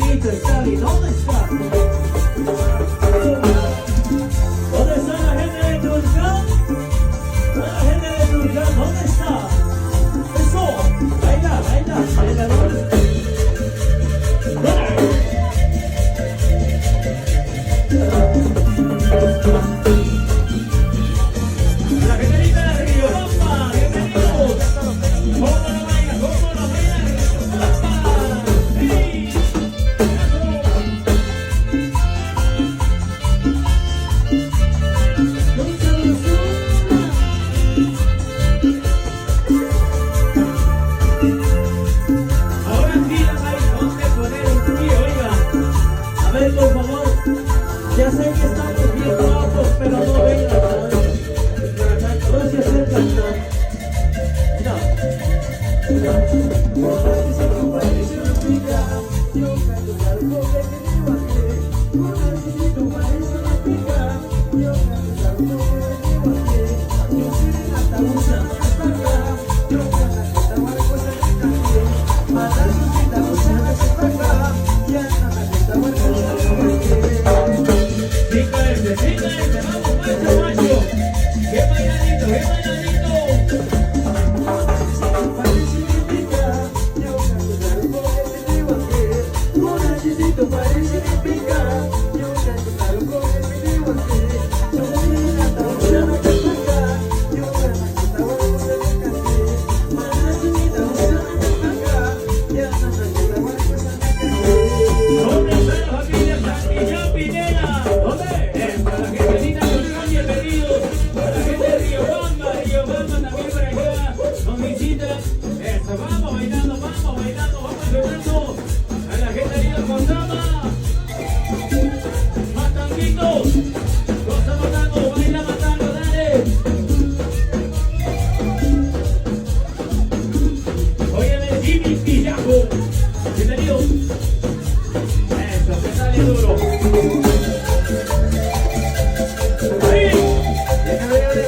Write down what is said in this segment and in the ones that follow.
Carlito, Cali, ¿dónde está? ¿Dónde está la gente de Tulcán? La gente de Tulcán, ¿dónde está? Eso, baila, baila, baila, ¿dónde está? La gente de Riobamba, bienvenidos. ¿Cómo no baila? ¿Cómo no baila? Riobamba. ¡Sí! Ahora sí, la país, vamos a poner un pie, oiga. A ver, por favor. Ya sé que estamos bien guapos, pero no vengan tanto. No se acercan tanto. Mira. Fíjate, vamos, macho, macho. ¡Qué bailadito, qué bailadito! ¿Dónde está la familia Santillán Pineda? ¿Dónde? Para la gente linda, bienvenidos. Para la gente de Riobamba también por acá nos visitan. Eso, vamos bailando, vamos llorando. A la gente linda con dama. Matanguitos. Cosa matando, baila matando, dale. Óyeme, Jimmy Pillajo. Bienvenidos. Eso, que sale duro. ¡Ahí!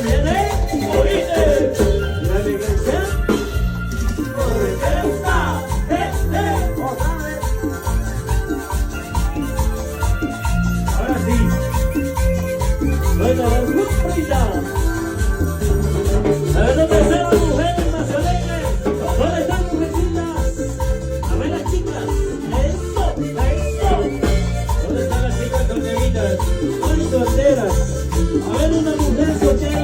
¡Viene! ¡Oíste! ¡La elegancia! ¡Esta! Ahora sí. Bueno, las mujeres. A ver, ¿dónde están las mujeres más alegres? ¿Dónde están las mujercitas? A ver, las chicas. ¡Eso! ¡Eso! ¿Dónde están las chicas solteritas? ¡Ay, solteras! A ver, una mujer soltera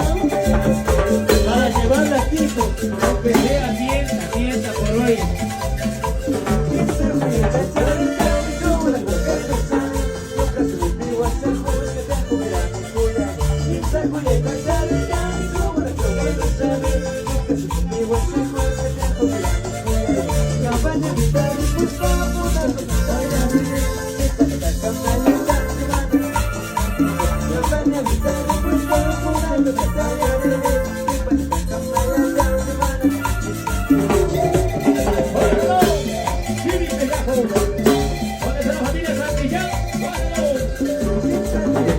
para llevarla a Quito, aunque sea tienda por hoy. ¿Dónde está la familia Santillán? ¡Vámonos!